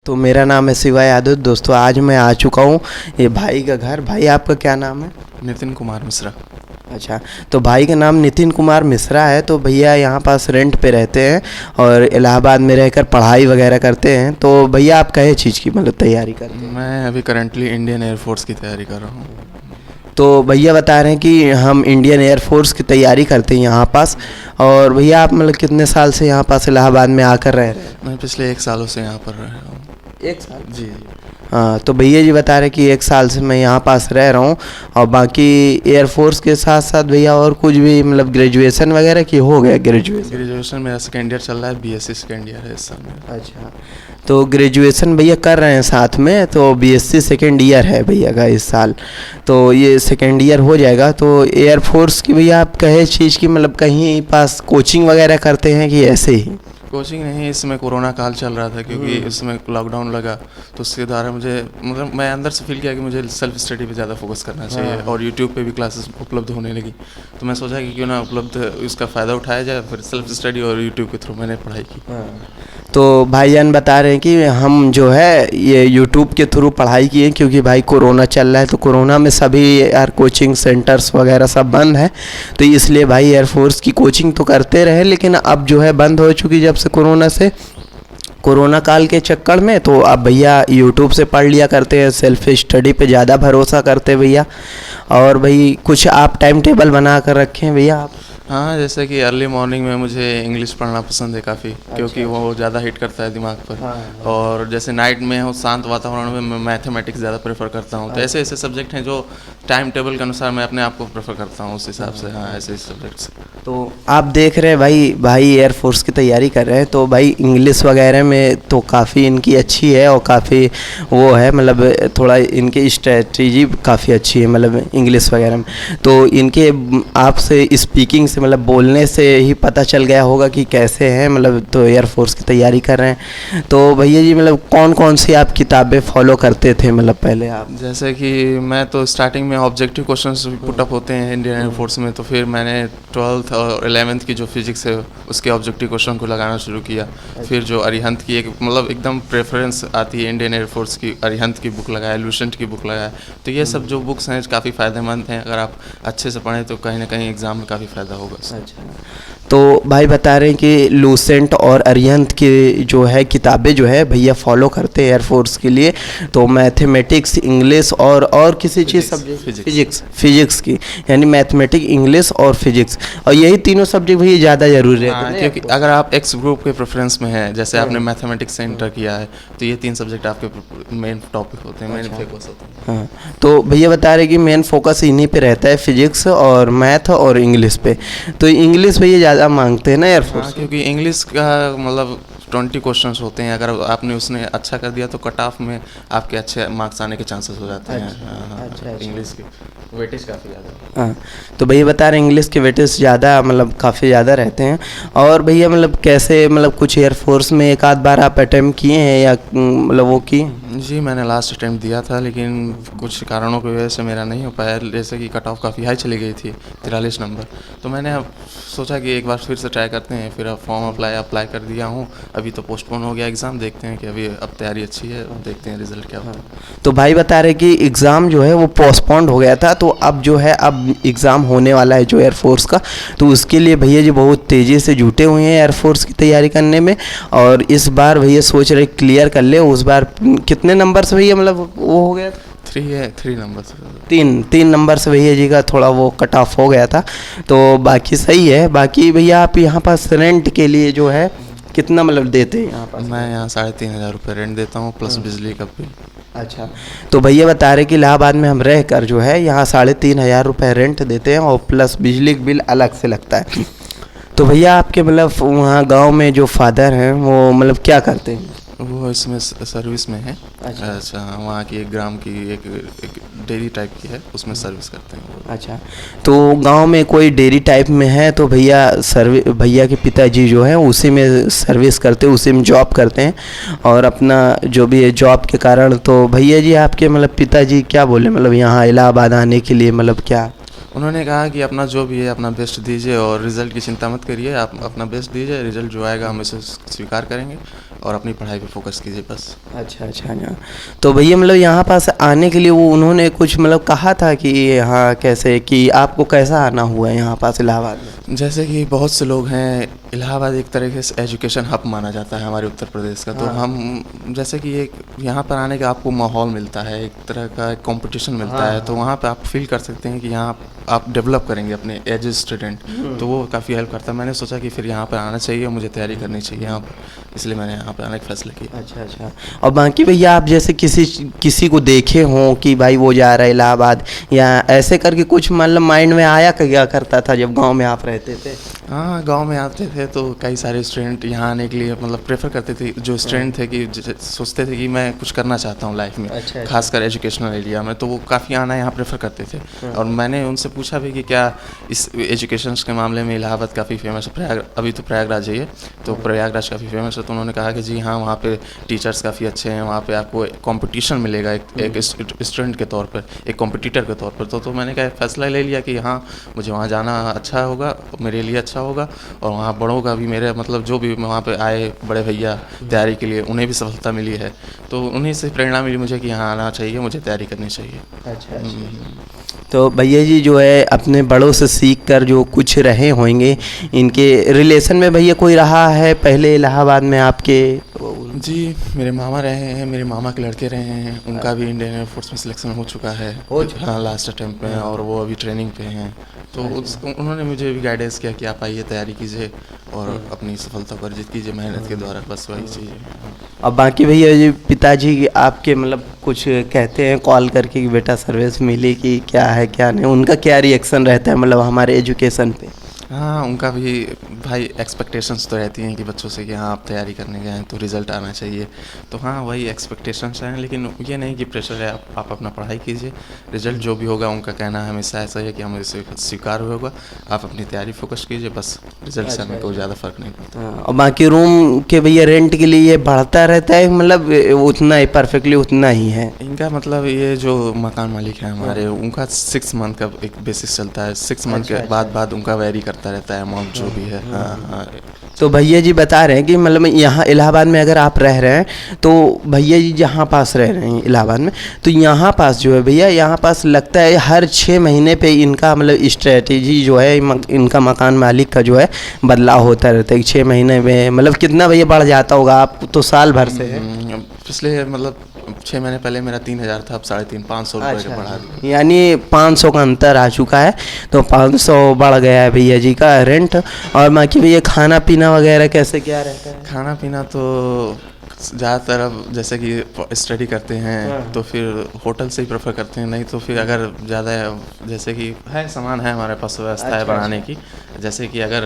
तो मेरा नाम है शिवा यादव। दोस्तों आज मैं आ चुका हूँ ये भाई का घर। भाई आपका क्या नाम है? नितिन कुमार मिश्रा। अच्छा, तो भाई का नाम नितिन कुमार मिश्रा है। तो भैया यहाँ पास रेंट पे रहते हैं और इलाहाबाद में रहकर पढ़ाई वगैरह करते हैं। तो भैया आप कहे चीज़ की मतलब तैयारी करते हैं? मैं अभी करंटली इंडियन एयरफोर्स की तैयारी कर रहा हूँ। तो भैया बता रहे हैं कि हम इंडियन एयरफोर्स की तैयारी करते हैं यहाँ पास। और भैया आप मतलब कितने साल से यहाँ पास इलाहाबाद में आकर रह रहे हैं? मैं पिछले 1 सालों से यहाँ पर रह रहा हूँ। 1 साल? जी। हाँ, तो भैया जी बता रहे कि 1 साल से मैं यहाँ पास रह रहा हूँ। और बाकी एयरफोर्स के साथ साथ भैया और कुछ भी मतलब ग्रेजुएशन वगैरह की हो गया? ग्रेजुएशन मेरा सेकेंड ईयर चल रहा है, बीएससी सेकेंड ईयर है इस साल में। अच्छा, तो ग्रेजुएशन भैया कर रहे हैं साथ में, तो बीएससी सेकेंड ईयर है भैया का इस साल। तो ये सेकेंड ईयर हो जाएगा। तो एयरफोर्स की भैया आप कहे चीज़ की मतलब कहीं पास कोचिंग वगैरह करते हैं कि ऐसे ही? कोचिंग नहीं, इसमें कोरोना काल चल रहा था क्योंकि इसमें लॉकडाउन लगा, तो उसके द्वारा मुझे मतलब मैं अंदर से फील किया कि मुझे सेल्फ स्टडी पे ज़्यादा फोकस करना चाहिए। और यूट्यूब पे भी क्लासेस उपलब्ध होने लगी, तो मैं सोचा कि क्यों ना उपलब्ध इसका फ़ायदा उठाया जाए। फिर सेल्फ स्टडी और यूट्यूब के थ्रू मैंने पढ़ाई की। तो भाईजान बता रहे हैं कि हम जो है ये यूट्यूब के थ्रू पढ़ाई किए क्योंकि भाई कोरोना चल रहा है। तो कोरोना में सभी यार कोचिंग सेंटर्स वगैरह सब बंद है, तो इसलिए भाई एयरफोर्स की कोचिंग तो करते रहे, लेकिन अब जो है बंद हो चुकी जब से कोरोना काल के चक्कर में। तो अब भैया यूट्यूब से पढ़ लिया करते हैं, सेल्फ स्टडी पे ज़्यादा भरोसा करते हैं भैया। और भाई कुछ आप टाइम टेबल बना कर रखे हैं भैया आप? हाँ, जैसे कि अर्ली मॉर्निंग में मुझे इंग्लिश पढ़ना पसंद है काफ़ी, क्योंकि वो ज़्यादा हिट करता है दिमाग पर। और जैसे नाइट में हो शांत वातावरण में मैं मैथमेटिक्स ज़्यादा प्रेफर करता हूँ। तो ऐसे ऐसे सब्जेक्ट हैं जो टाइम टेबल के अनुसार मैं अपने आप को प्रेफर करता हूँ, उस हिसाब से। हाँ, ऐसे सब्जेक्ट्स। तो आप देख रहे हैं भाई एयरफोर्स की तैयारी कर रहे हैं, तो भाई इंग्लिश वगैरह में तो काफ़ी इनकी अच्छी है और काफ़ी वो है मतलब थोड़ा इनकी स्ट्रेटजी काफ़ी अच्छी है मतलब इंग्लिश वगैरह में। तो इनके आपसे स्पीकिंग से मतलब बोलने से ही पता चल गया होगा कि कैसे हैं मतलब, तो एयरफोर्स की तैयारी कर रहे हैं। तो भैया जी मतलब कौन कौन सी आप किताबें फॉलो करते थे मतलब पहले आप? जैसे कि मैं तो स्टार्टिंग में ऑब्जेक्टिव क्वेश्चंस पुटअप होते हैं इंडियन एयरफोर्स में, तो फिर मैंने 12th और 11th की जो फिजिक्स है उसके ऑब्जेक्टिव क्वेश्चन को लगाना शुरू किया। फिर जो अरिहंत की एक मतलब एकदम प्रेफरेंस आती है इंडियन एयरफोर्स की, अरिहंत की बुक लगाया, लूसेंट की बुक लगाया। तो ये सब जो बुक्स हैं काफ़ी फ़ायदेमंद हैं, अगर आप अच्छे से पढ़ें तो कहीं ना कहीं एग्ज़ाम में काफ़ी फ़ायदा होगा। अच्छा, तो भाई बता रहे हैं कि लूसेंट और अरिहंत की जो है किताबें जो है भैया फॉलो करते हैं एयरफोर्स के लिए। तो मैथमेटिक्स, इंग्लिश और किसी चीज़ सब्जेक्ट फिजिक्स की, यानी मैथमेटिक्स, इंग्लिश और फिजिक्स, और यही तीनों सब्जेक्ट भैया ज़्यादा जरूरी रहते हैं। क्योंकि अगर आप एक्स ग्रुप के प्रेफरेंस में हैं, जैसे आपने मैथमेटिक्स से इंटर किया है, तो ये 3 सब्जेक्ट आपके मेन टॉपिक होते हैं, मेन फोकस होते हैं। हाँ, तो भैया बता रहे कि मेन फोकस इन्हीं पे रहता है, फिजिक्स और मैथ और इंग्लिश पे। तो इंग्लिश भैया ज़्यादा मांगते हैं ना एयरफोर्स? क्योंकि इंग्लिश का मतलब 20 क्वेश्चंस होते हैं, अगर आपने उसने अच्छा कर दिया तो कट ऑफ में आपके अच्छे मार्क्स आने के चांसेस हो जाते हैं। अच्छा। इंग्लिश की वेटेज काफ़ी ज़्यादा। हाँ, तो भैया बता रहे इंग्लिश के वेटेज ज़्यादा मतलब काफ़ी ज़्यादा रहते हैं। और भैया मतलब कैसे मतलब कुछ एयरफोर्स में एक आध बार आप अटैम्प्ट किए हैं या मतलब वो किए? जी, मैंने लास्ट अटैम्प्ट दिया था, लेकिन कुछ कारणों की वजह से मेरा नहीं हो पाया। जैसे कि कट ऑफ काफ़ी हाई चली गई थी, 43 नंबर। तो मैंने अब सोचा कि एक बार फिर से ट्राई करते हैं। फिर अब फॉर्म अप्लाई कर दिया हूँ। अभी तो पोस्टपोन हो गया एग्ज़ाम, देखते हैं कि अभी अब तैयारी अच्छी है, देखते हैं रिजल्ट क्या होता है। तो भाई बता रहे कि एग्ज़ाम जो है वो पोस्टपोन्ड हो गया था, तो अब जो है अब एग्ज़ाम होने वाला है जो एयरफोर्स का। तो उसके लिए भैया जी बहुत तेज़ी से जुटे हुए हैं एयरफोर्स की तैयारी करने में। और इस बार भैया सोच रहे क्लियर कर ले। उस बार कितने नंबर से भैया मतलब वो हो गया था? 3 नंबर से। तीन नंबर से भैया जी का थोड़ा वो कट ऑफ हो गया था। तो बाकी सही है। बाकी भैया आप यहाँ पास रेंट के लिए जो है कितना मतलब देते हैं यहाँ पास? मैं यहाँ 3,500 रुपये रेंट देता हूँ, प्लस बिजली का बिल। अच्छा, तो भैया बता रहे कि इलाहाबाद में हम रह कर जो है यहाँ 3,500 रुपये रेंट देते हैं और प्लस बिजली का बिल अलग से लगता है। तो भैया आपके मतलब वहाँ गांव में जो फादर हैं वो मतलब क्या करते हैं? वो इसमें सर्विस में है। अच्छा, वहाँ की एक ग्राम की एक डेयरी टाइप की है, उसमें सर्विस करते हैं वो। अच्छा, तो गांव में कोई डेयरी टाइप में है, तो भैया के पिताजी जो हैं उसी में सर्विस करते हैं, उसी में जॉब करते हैं। और अपना जो भी है जॉब के कारण, तो भैया जी आपके मतलब पिताजी क्या बोले मतलब यहाँ इलाहाबाद आने के लिए मतलब क्या? उन्होंने कहा कि अपना जो भी है अपना बेस्ट दीजिए और रिज़ल्ट की चिंता मत करिए, आप अपना बेस्ट दीजिए, रिज़ल्ट जो आएगा हम इसे स्वीकार करेंगे और अपनी पढ़ाई पे फोकस कीजिए बस। अच्छा अच्छा अच्छा। तो भैया मतलब यहाँ पास आने के लिए वो उन्होंने कुछ मतलब कहा था कि यहाँ कैसे कि आपको कैसा आना हुआ है यहाँ पास इलाहाबाद में? जैसे कि बहुत से लोग हैं, इलाहाबाद एक तरीके से एजुकेशन हब माना जाता है हमारे उत्तर प्रदेश का। तो हाँ। हम जैसे कि एक यहाँ पर आने का आपको माहौल मिलता है, एक तरह का कंपटीशन मिलता है, तो वहाँ पे आप फील कर सकते हैं कि यहाँ आप डेवलप करेंगे अपने एज ए स्टूडेंट, तो वो काफ़ी हेल्प करता है। मैंने सोचा कि फिर यहाँ पर आना चाहिए, मुझे तैयारी करनी चाहिए यहाँ पर, इसलिए मैंने यहाँ पर आने का फैसला किया। अच्छा अच्छा। और बाकी भैया आप जैसे किसी को देखे हों कि भाई वो जा रहा है इलाहाबाद, या ऐसे करके कुछ मतलब माइंड में आया क्या करता था जब गांव में आप रहते थे? हाँ, गांव में आते थे तो कई सारे स्टूडेंट यहाँ आने के लिए मतलब प्रेफर करते थे, जो स्टूडेंट थे कि सोचते थे कि मैं कुछ करना चाहता हूँ लाइफ में, अच्छा, खासकर एजुकेशनल एरिया में, तो वो काफ़ी आना यहाँ प्रेफर करते थे। और मैंने उनसे पूछा भी कि क्या इस एजुकेशन के मामले में इलाहाबाद काफ़ी फेमस है, अभी तो प्रयागराज है, तो प्रयागराज काफ़ी फेमस है। तो उन्होंने कहा कि जी हाँ, वहाँ पे टीचर्स काफ़ी अच्छे हैं, वहाँ पे आपको कंपटीशन मिलेगा एक स्टूडेंट के तौर पर, एक कॉम्पिटिटर के तौर पर। तो मैंने क्या फैसला ले लिया कि हाँ, मुझे वहाँ जाना अच्छा होगा, मेरे लिए अच्छा होगा, और वहाँ बड़ों का भी, मेरे मतलब जो भी वहाँ पे आए बड़े भैया तैयारी के लिए, उन्हें भी सफलता मिली है, तो उन्हीं से प्रेरणा मिली मुझे कि यहाँ आना चाहिए, मुझे तैयारी करनी चाहिए। अच्छा। तो भैया जी जो है अपने बड़ों से सीख कर जो कुछ रहे होंगे, इनके रिलेशन में भैया कोई रहा है पहले इलाहाबाद में आपके? जी, मेरे मामा रहे हैं, मेरे मामा के लड़के रहे हैं, उनका भी इंडियन एयरफोर्स में सिलेक्शन हो चुका है, हाँ लास्ट अटेम्प्ट में, और वो अभी ट्रेनिंग पे हैं। तो उन्होंने मुझे भी गाइडेंस किया कि आप आइए, तैयारी कीजिए और अपनी सफलता को अर्जित कीजिए मेहनत के द्वारा, बस वही चीज़ है। अब बाकी भैया जी पिताजी आपके मतलब कुछ कहते हैं कॉल करके कि बेटा सर्विस मिली कि क्या है क्या नहीं, उनका क्या रिएक्शन रहता है मतलब हमारे एजुकेशन पे? हाँ, उनका भी भाई एक्सपेक्टेशंस तो रहती हैं कि बच्चों से कि हाँ आप तैयारी करने गए हैं तो रिज़ल्ट आना चाहिए, तो हाँ वही एक्सपेक्टेशंस हैं, लेकिन ये नहीं कि प्रेशर है, आप अपना पढ़ाई कीजिए, रिज़ल्ट जो भी होगा उनका कहना हमेशा ऐसा है कि हमें इसे स्वीकार होगा, आप अपनी तैयारी फोकस कीजिए, बस रिज़ल्ट से हमें कोई ज़्यादा फ़र्क नहीं पड़ता। हाँ, और बाकी रूम के भैया रेंट के लिए ये बढ़ता रहता है मतलब उतना ही परफेक्टली उतना ही है? इनका मतलब ये जो मकान मालिक है हमारे, उनका 6 मंथ का एक बेसिस चलता है, 6 मंथ के बाद उनका वेरी करता रहता है अमाउंट जो भी है। हाँ। तो भैया जी बता रहे हैं कि मतलब यहाँ इलाहाबाद में अगर आप रह रहे हैं तो भैया जी जहाँ पास रह रहे हैं इलाहाबाद में, तो यहाँ पास जो है भैया यहाँ पास लगता है हर 6 महीने पे इनका मतलब स्ट्रेटेजी जो है इनका मकान मालिक का जो है बदलाव होता रहता है 6 महीने में, मतलब कितना भैया बढ़ जाता होगा? आप तो साल भर से है। पिछले मतलब 6 महीने पहले मेरा 3000 था, अब 550 रुपये का बढ़ा दिया, यानी 500 का अंतर आ चुका है, तो 500 बढ़ गया है भैया जी का रेंट। और बाकी भैया खाना पीना वगैरह कैसे क्या रहता है? खाना पीना तो ज़्यादातर अब जैसे कि स्टडी करते हैं तो फिर होटल से ही प्रेफर करते हैं, नहीं तो फिर अगर ज़्यादा जैसे कि है सामान है हमारे पास, व्यवस्था है बनाने की, जैसे कि अगर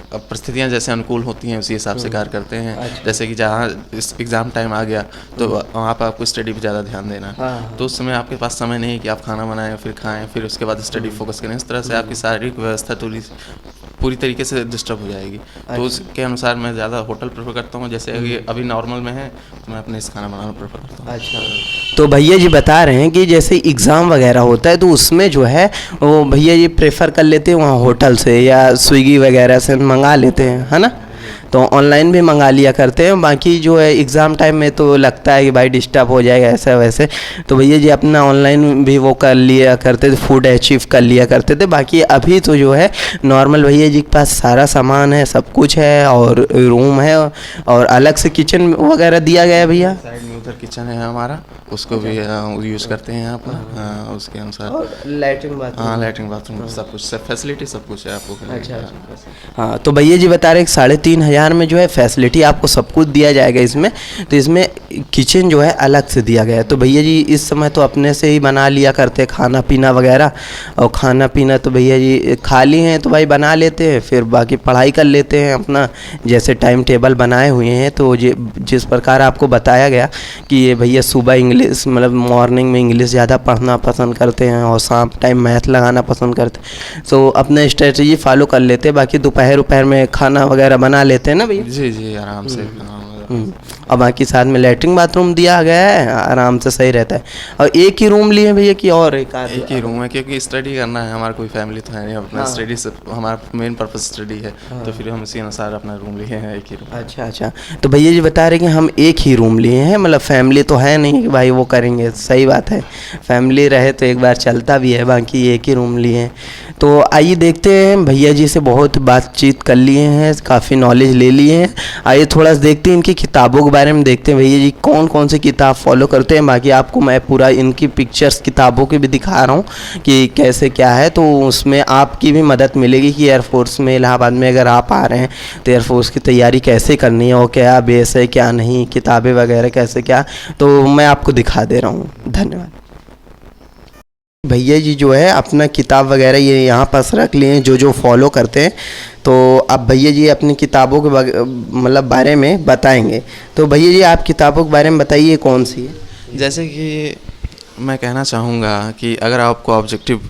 अब परिस्थितियाँ जैसे अनुकूल होती हैं उसी हिसाब से कार्य करते हैं। जैसे कि जहाँ इस एग्ज़ाम टाइम आ गया तो वहाँ पर आपको स्टडी पे ज़्यादा ध्यान देना है, तो उस समय आपके पास समय नहीं है कि आप खाना बनाएं फिर खाएं फिर उसके बाद स्टडी फोकस करें, इस तरह से आपकी शारीरिक व्यवस्था पूरी तरीके से डिस्टर्ब हो जाएगी। तो उसके अनुसार मैं ज़्यादा होटल प्रेफर करता हूँ, जैसे अभी नॉर्मल में है तो मैं अपने इस खाना बनाना प्रेफर करता हूँ। अच्छा, तो भैया जी बता रहे हैं कि जैसे एग्ज़ाम वगैरह होता है तो उसमें जो है वो भैया जी प्रेफर कर लेते हैं वहाँ होटल से या स्विगी वगैरह से मंगा लेते हैं, है ना? तो ऑनलाइन भी मंगा लिया करते हैं। बाकी जो है एग्ज़ाम टाइम में तो लगता है कि भाई डिस्टर्ब हो जाएगा ऐसा वैसे, तो भैया जी अपना ऑनलाइन भी वो कर लिया करते थे, फूड अचीव कर लिया करते थे। बाकी अभी तो जो है नॉर्मल भैया जी के पास सारा सामान है, सब कुछ है और रूम है और अलग से किचन वगैरह दिया गया है भैया। साइड में उधर किचन है हमारा, उसको भी यूज़ करते हैं यहाँ पर, उसके अनुसार लैट्रिन बाथरूम, हाँ लैट्रिन बाथरूम सब कुछ, सब फैसिलिटी सब कुछ है आपको। अच्छा। हाँ, तो भैया जी बता रहे हैं 3500 में जो है फैसिलिटी आपको सब कुछ दिया जाएगा इसमें, तो इसमें किचन जो है अलग से दिया गया है। तो भैया जी इस समय तो अपने से ही बना लिया करते खाना पीना वगैरह, और खाना पीना तो भैया जी खाली हैं तो भाई बना लेते हैं, फिर बाकी पढ़ाई कर लेते हैं अपना, जैसे टाइम टेबल बनाए हुए हैं। तो जिस प्रकार आपको बताया गया कि ये भैया सुबह इंग्लिश मतलब मॉर्निंग में इंग्लिश ज़्यादा पढ़ना पसंद करते हैं और शाम टाइम मैथ लगाना पसंद करते हैं, तो अपना स्ट्रेटजी फॉलो कर लेते हैं। बाकी दोपहर में खाना वगैरह बना लेते हैं ना भैया? जी आराम से और बाकी साथ में लेटरिन बाथरूम दिया गया है, आराम से सही रहता है। और एक ही रूम लिए भैया कि और एक ही रूम है, क्योंकि स्टडी करना है, हमारा कोई फैमिली तो है नहीं, अपना स्टडी से हमारा मेन पर्पस स्टडी है, तो फिर हम इसी अनुसार अपना रूम लिए हैं, एक ही रूम। अच्छा। तो भैया जी बता रहे कि हम एक ही रूम लिए हैं, मतलब फैमिली तो है नहीं कि भाई वो करेंगे, सही बात है, फैमिली रहे तो एक बार चलता भी है, बाकी एक ही रूम लिए हैं। तो आइए देखते हैं, भैया जी से बहुत बातचीत कर लिए हैं, काफ़ी नॉलेज ले लिए हैं। आइए थोड़ा सा देखते हैं इनकी किताबों के बारे में, देखते हैं भैया जी कौन कौन सी किताब फॉलो करते हैं। बाकी आपको मैं पूरा इनकी पिक्चर्स किताबों की भी दिखा रहा हूँ कि कैसे क्या है, तो उसमें आपकी भी मदद मिलेगी कि एयरफोर्स में इलाहाबाद में अगर आप आ रहे हैं तो एयरफोर्स की तैयारी कैसे करनी है और क्या बेस है क्या नहीं, किताबें वगैरह कैसे क्या, तो मैं आपको दिखा दे रहा हूँ। धन्यवाद। भैया जी जो है अपना किताब वगैरह ये यहाँ पास रख लिए हैं, जो फॉलो करते हैं। तो अब भैया जी अपनी किताबों के मतलब बारे में बताएंगे। तो भैया जी आप किताबों के बारे में बताइए कौन सी है। जैसे कि मैं कहना चाहूँगा कि अगर आपको ऑब्जेक्टिव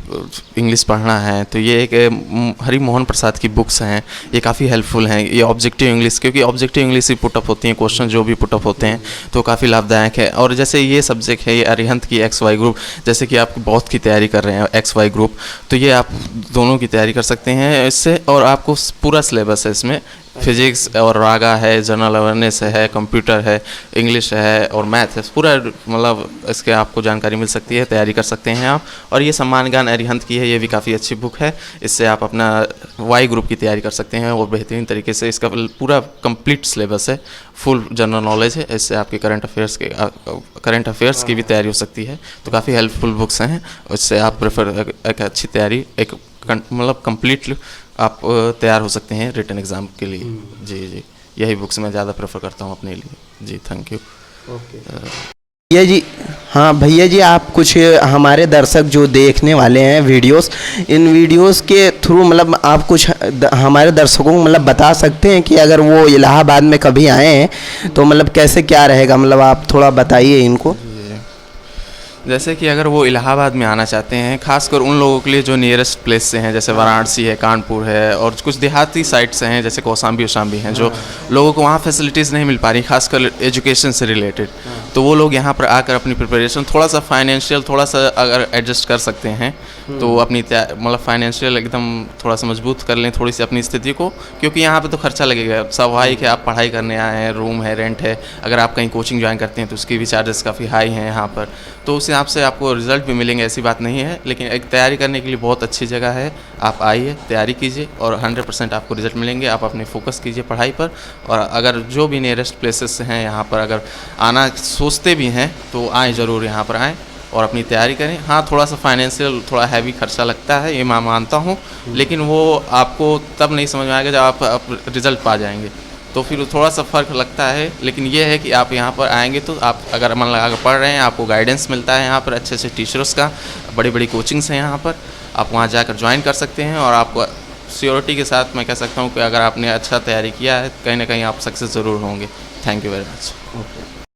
इंग्लिश पढ़ना है तो ये एक हरि मोहन प्रसाद की बुक्स हैं, ये काफ़ी हेल्पफुल हैं। ये ऑब्जेक्टिव इंग्लिश, क्योंकि ऑब्जेक्टिव इंग्लिश ही पुटअप होती हैं, क्वेश्चन जो भी पुटअप होते हैं तो काफ़ी लाभदायक है। और जैसे ये सब्जेक्ट है, ये अरिहंत की XY ग्रुप, जैसे कि आप बौद्ध की तैयारी कर रहे हैं XY ग्रुप, तो ये आप दोनों की तैयारी कर सकते हैं इससे। और आपको पूरा सिलेबस है इसमें, फिजिक्स और रागा है, जनरल अवेयरनेस है, कंप्यूटर है, इंग्लिश है और मैथ है, पूरा मतलब इसके आपको जानकारी मिल सकती है, तैयारी कर सकते हैं आप। और ये सम्मान गान अरिहंत की है, ये भी काफ़ी अच्छी बुक है, इससे आप अपना Y ग्रुप की तैयारी कर सकते हैं और बेहतरीन तरीके से। इसका पूरा कंप्लीट सिलेबस है, फुल जनरल नॉलेज है, इससे आपके करंट अफेयर्स की भी तैयारी हो सकती है। तो काफ़ी हेल्पफुल बुक्स हैं, इससे आप प्रेफर एक अच्छी तैयारी, एक मतलब कंप्लीट आप तैयार हो सकते हैं रिटन एग्ज़ाम के लिए। जी, यही बुक्स मैं ज़्यादा प्रेफर करता हूँ अपने लिए। जी, थैंक यू। ओके भैया जी। हाँ भैया जी, आप कुछ हमारे दर्शक जो देखने वाले हैं वीडियोस, इन वीडियोस के थ्रू मतलब आप कुछ हमारे दर्शकों को मतलब बता सकते हैं कि अगर वो इलाहाबाद में कभी आए हैं तो मतलब कैसे क्या रहेगा, मतलब आप थोड़ा बताइए इनको। जैसे कि अगर वो इलाहाबाद में आना चाहते हैं, खासकर उन लोगों के लिए जो नियरेस्ट प्लेस से हैं, जैसे वाराणसी है, कानपुर है और कुछ देहाती साइट्स हैं जैसे कौसाम्बी उसाम्बी हैं, जो लोगों को वहाँ फैसिलिटीज़ नहीं मिल पा रही, खासकर एजुकेशन से रिलेटेड, तो वो लोग यहाँ पर आकर अपनी प्रिपरेशन थोड़ा सा फाइनेंशियल थोड़ा सा अगर एडजस्ट कर सकते हैं तो अपनी मतलब फाइनेंशियल एकदम थोड़ा सा मजबूत कर लें थोड़ी सी अपनी स्थिति को, क्योंकि यहाँ पे तो खर्चा लगेगा। स्वाभाविक है, आप पढ़ाई करने आए हैं, रूम है, रेंट है, अगर आप कहीं कोचिंग ज्वाइन करते हैं तो उसकी भी चार्जेस काफ़ी हाई हैं यहाँ पर, तो उस हिसाब से आपको रिजल्ट भी मिलेंगे, ऐसी बात नहीं है। लेकिन एक तैयारी करने के लिए बहुत अच्छी जगह है, आप आइए, तैयारी कीजिए और 100% आपको रिजल्ट मिलेंगे। आप अपने फोकस कीजिए पढ़ाई पर, और अगर जो भी नियरेस्ट प्लेसेस हैं यहाँ पर अगर आना सोचते भी हैं तो आएँ, ज़रूर यहाँ पर आएँ और अपनी तैयारी करें। हाँ, थोड़ा सा फाइनेंशियल थोड़ा हैवी खर्चा लगता है, ये मैं मानता हूँ, लेकिन वो आपको तब नहीं समझ में आएगा जब आप रिज़ल्ट पा जाएंगे, तो फिर थोड़ा सा फ़र्क लगता है। लेकिन ये है कि आप यहाँ पर आएंगे तो आप अगर मन लगा कर पढ़ रहे हैं, आपको गाइडेंस मिलता है यहाँ पर अच्छे अच्छे टीचर्स का, बड़ी बड़ी कोचिंग्स हैं यहाँ पर, आप वहाँ जाकर ज्वाइन कर सकते हैं। और आपको श्योरिटी के साथ मैं कह सकता हूँ कि अगर आपने अच्छा तैयारी किया है, कहीं ना कहीं आप सक्सेस ज़रूर होंगे। Thank you very much.